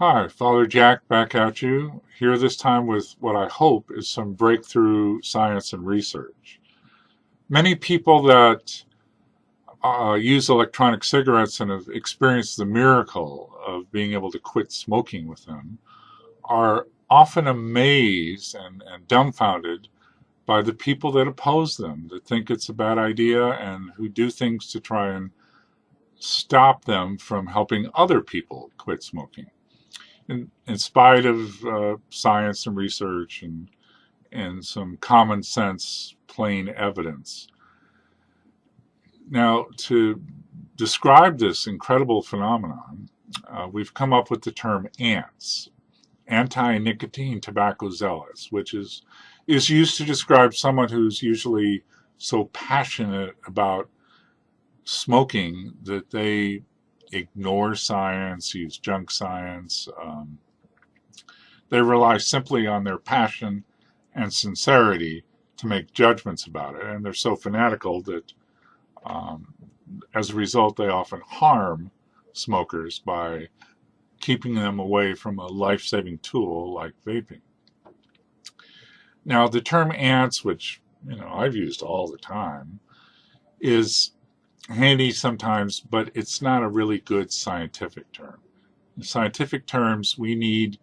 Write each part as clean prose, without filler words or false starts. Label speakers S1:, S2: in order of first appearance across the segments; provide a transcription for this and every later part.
S1: Hi, Father Jack back at you, here this time with what I hope is some breakthrough science and research. Many people that use electronic cigarettes and have experienced the miracle of being able to quit smoking with them are often amazed and dumbfounded by the people that oppose them, that think it's a bad idea and who do things to try and stop them from helping other people quit smoking in spite of science and research and some common sense, plain evidence. Now, to describe this incredible phenomenon, we've come up with the term ANTS, anti-nicotine tobacco zealots, which is used to describe someone who's usually so passionate about smoking that they ignore science, use junk science. They rely simply on their passion and sincerity to make judgments about it. And they're so fanatical that um, as a result, they often harm smokers by keeping them away from a life saving tool like vaping. Now, the term ants, which I've used all the time, is handy sometimes, but it's not a really good scientific term. In scientific terms, we need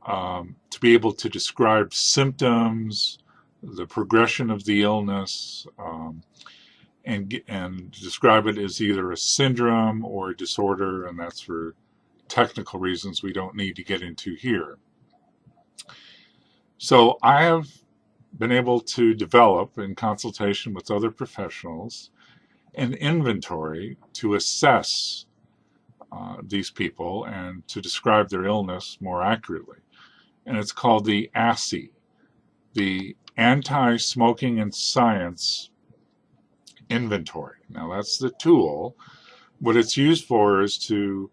S1: to be able to describe symptoms, the progression of the illness, and describe it as either a syndrome or a disorder, and that's for technical reasons we don't need to get into here. So I have been able to develop, in consultation with other professionals, an inventory to assess these people and to describe their illness more accurately. And it's called the ASSI, the Anti-Smoking and Science Inventory. Now, that's the tool. What it's used for is to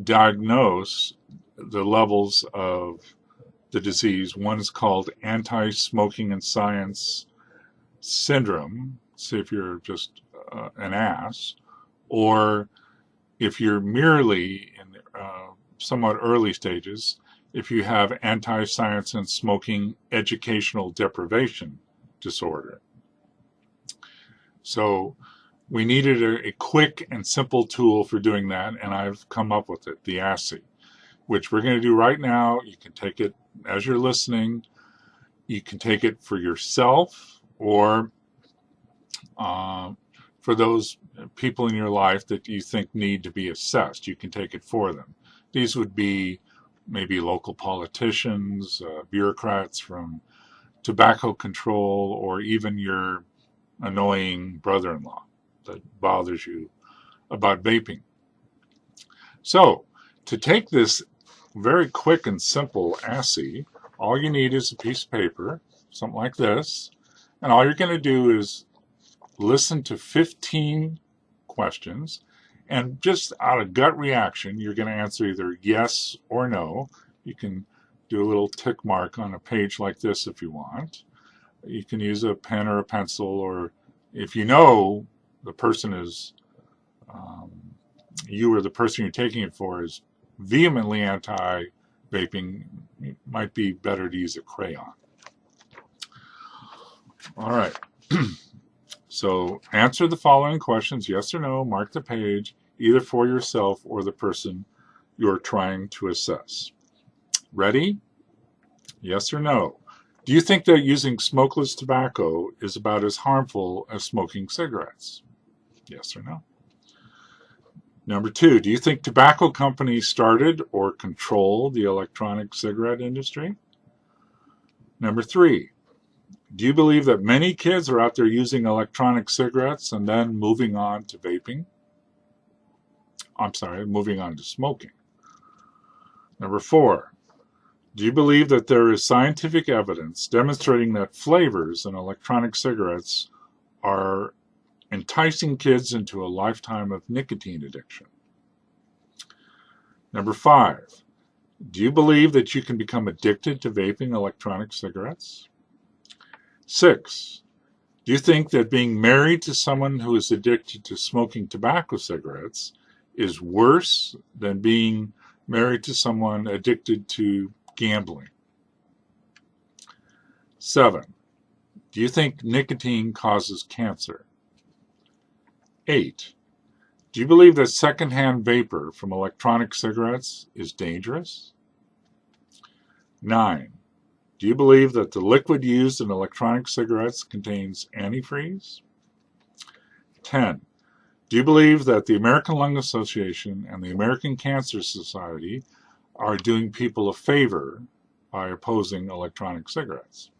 S1: diagnose the levels of the disease. One is called Anti-Smoking and Science Syndrome, see if you're just an ass, or if you're merely in somewhat early stages, if you have anti-science and smoking educational deprivation disorder. So we needed a quick and simple tool for doing that, and I've come up with it, the ASSI, which we're going to do right now. You can take it as you're listening. You can take it for yourself or for those people in your life that you think need to be assessed. You can take it for them. These would be maybe local politicians, bureaucrats from tobacco control, or even your annoying brother-in-law that bothers you about vaping. So, to take this very quick and simple ASSI, all you need is a piece of paper, something like this, and all you're going to do is listen to 15 questions, and just out of gut reaction, you're going to answer either yes or no. You can do a little tick mark on a page like this if you want. You can use a pen or a pencil, or if you know the person is, you or the person you're taking it for is vehemently anti-vaping, it might be better to use a crayon. All right. So answer the following questions, yes or no, mark the page, either for yourself or the person you're trying to assess. Ready? Yes or no? Do you think that using smokeless tobacco is about as harmful as smoking cigarettes? Yes or no? Number 2, do you think tobacco companies started or control the electronic cigarette industry? Number 3, do you believe that many kids are out there using electronic cigarettes and then moving on to vaping? Moving on to smoking. Number 4, do you believe that there is scientific evidence demonstrating that flavors in electronic cigarettes are enticing kids into a lifetime of nicotine addiction? Number 5, do you believe that you can become addicted to vaping electronic cigarettes? 6, do you think that being married to someone who is addicted to smoking tobacco cigarettes is worse than being married to someone addicted to gambling? 7. Do you think nicotine causes cancer? 8. Do you believe that secondhand vapor from electronic cigarettes is dangerous? 9. Do you believe that the liquid used in electronic cigarettes contains antifreeze? 10. Do you believe that the American Lung Association and the American Cancer Society are doing people a favor by opposing electronic cigarettes?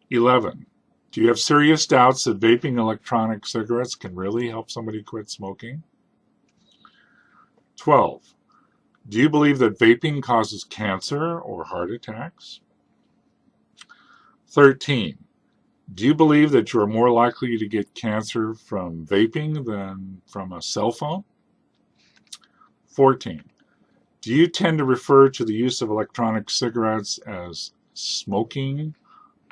S1: 11. Do you have serious doubts that vaping electronic cigarettes can really help somebody quit smoking? 12. Do you believe that vaping causes cancer or heart attacks? 13. Do you believe that you are more likely to get cancer from vaping than from a cell phone? 14. Do you tend to refer to the use of electronic cigarettes as smoking,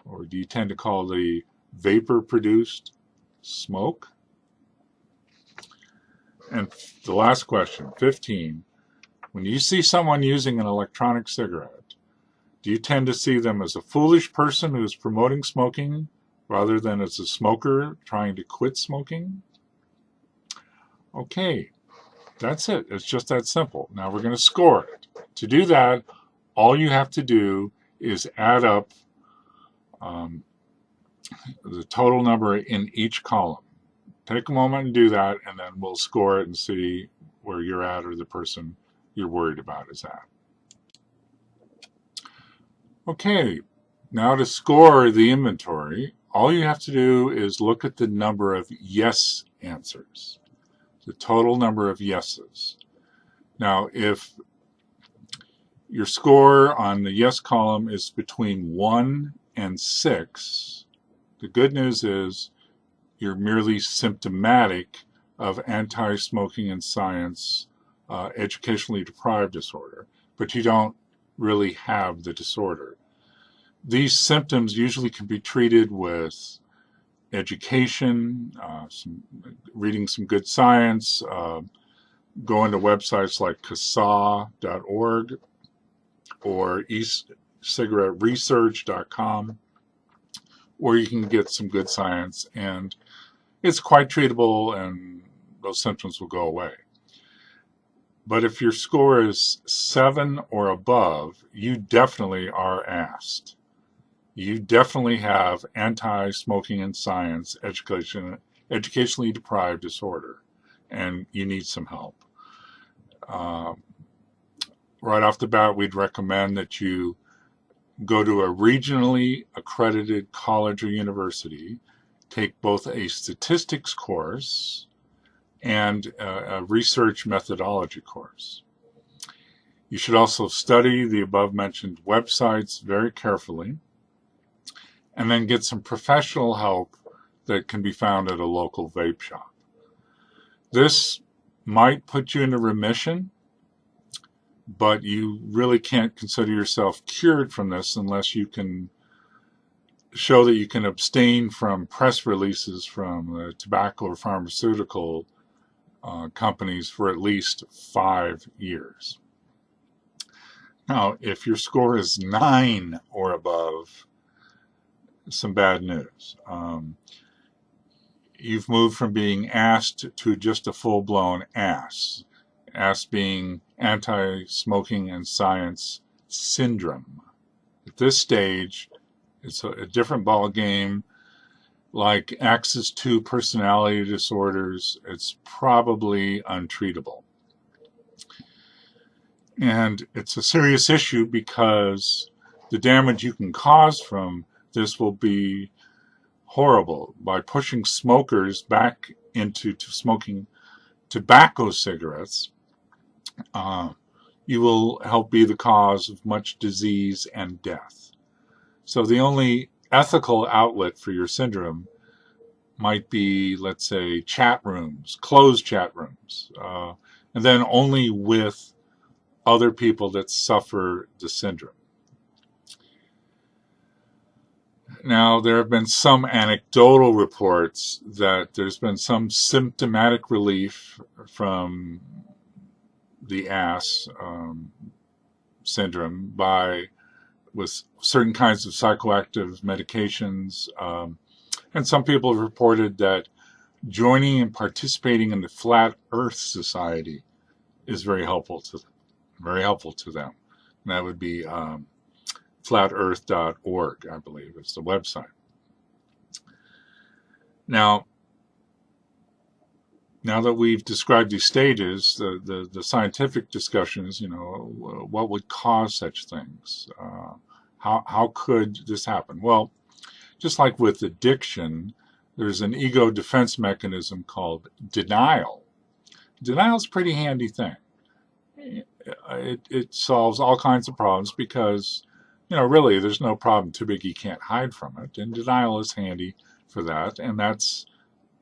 S1: or do you tend to call the vapor produced smoke? And the last question, 15. When you see someone using an electronic cigarette, do you tend to see them as a foolish person who is promoting smoking rather than as a smoker trying to quit smoking? Okay, that's it. It's just that simple. Now we're going to score it. To do that, all you have to do is add up the total number in each column. Take a moment and do that, and then we'll score it and see where you're at or the person you're worried about is at. Okay, now to score the inventory, all you have to do is look at the number of yes answers, the total number of yeses. Now, if your score on the yes column is between 1 and 6, the good news is you're merely symptomatic of anti-smoking and science educationally deprived disorder, but you don't really have the disorder. These symptoms usually can be treated with education, reading some good science, going to websites like CASAA.org or ecigaretteresearch.com, where you can get some good science, and it's quite treatable and those symptoms will go away. But if your score is 7 or above, you definitely are asked. You definitely have anti-smoking and science educationally deprived disorder, and you need some help. Right off the bat, we'd recommend that you go to a regionally accredited college or university, take both a statistics course and a research methodology course. You should also study the above mentioned websites very carefully, and then get some professional help that can be found at a local vape shop. This might put you into remission, but you really can't consider yourself cured from this unless you can show that you can abstain from press releases from tobacco or pharmaceutical companies for at least 5 years. Now, if your score is 9 or above, some bad news. You've moved from being asked to just a full-blown ASS. ASS being anti-smoking and science syndrome. At this stage, it's a different ball game. Like Axis 2 personality disorders, it's probably untreatable. And it's a serious issue because the damage you can cause from this will be horrible. By pushing smokers back into smoking tobacco cigarettes, you will help be the cause of much disease and death. So the only ethical outlet for your syndrome might be, let's say, chat rooms, closed chat rooms, and then only with other people that suffer the syndrome. Now, there have been some anecdotal reports that there's been some symptomatic relief from the ass syndrome with certain kinds of psychoactive medications. And some people have reported that joining and participating in the Flat Earth Society is very helpful to them. And that would be flatearth.org, I believe, is the website. Now that we've described these stages, the scientific discussions, what would cause such things? How could this happen? Well, just like with addiction, there's an ego defense mechanism called denial. Denial is a pretty handy thing. It solves all kinds of problems because, really there's no problem too big you can't hide from it. And denial is handy for that. And that's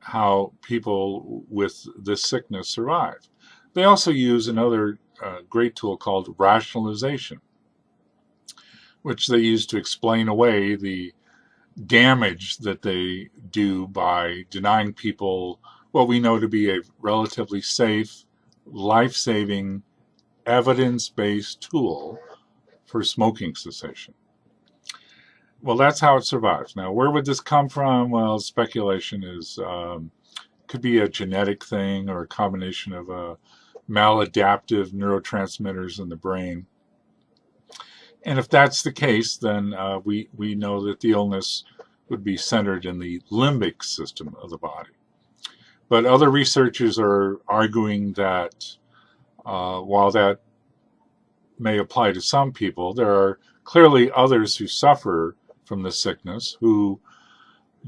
S1: how people with this sickness survive. They also use another great tool called rationalization, which they use to explain away the damage that they do by denying people what we know to be a relatively safe, life-saving, evidence-based tool for smoking cessation. Well, that's how it survives. Now, where would this come from? Well, speculation is could be a genetic thing or a combination of maladaptive neurotransmitters in the brain. And if that's the case, then we know that the illness would be centered in the limbic system of the body. But other researchers are arguing that while that may apply to some people, there are clearly others who suffer from the sickness who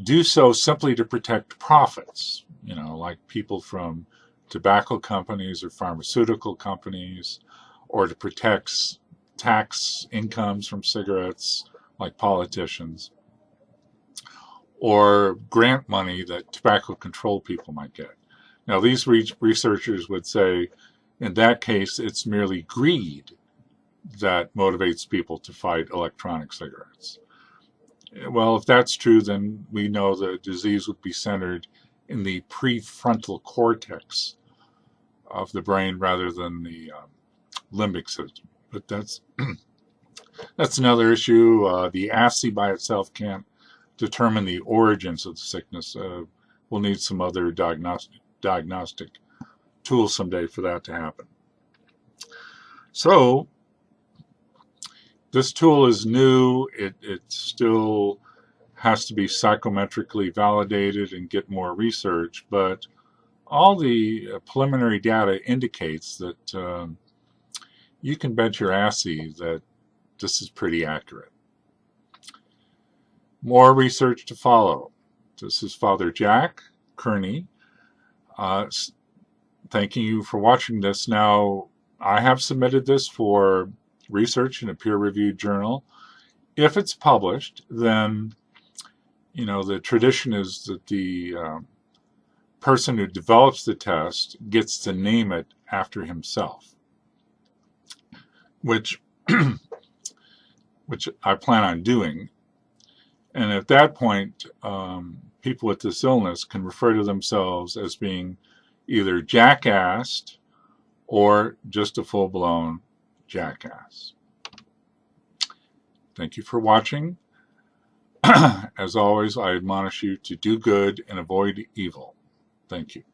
S1: do so simply to protect profits, like people from tobacco companies or pharmaceutical companies, or to protect tax incomes from cigarettes, like politicians, or grant money that tobacco control people might get. Now, these researchers would say, in that case, it's merely greed that motivates people to fight electronic cigarettes. Well, if that's true, then we know the disease would be centered in the prefrontal cortex of the brain rather than the limbic system. But that's another issue. The assay by itself can't determine the origins of the sickness. We'll need some other diagnostic tools someday for that to happen. So this tool is new. It still has to be psychometrically validated and get more research, but all the preliminary data indicates that you can bet your assy that this is pretty accurate. More research to follow. This is Father Jack Kearney. Thanking you for watching this. Now, I have submitted this for research in a peer-reviewed journal. If it's published, then the tradition is that the person who develops the test gets to name it after himself, which I plan on doing. And at that point, people with this illness can refer to themselves as being either jackassed or just a full-blown jackass. Thank you for watching. As always, I admonish you to do good and avoid evil. Thank you.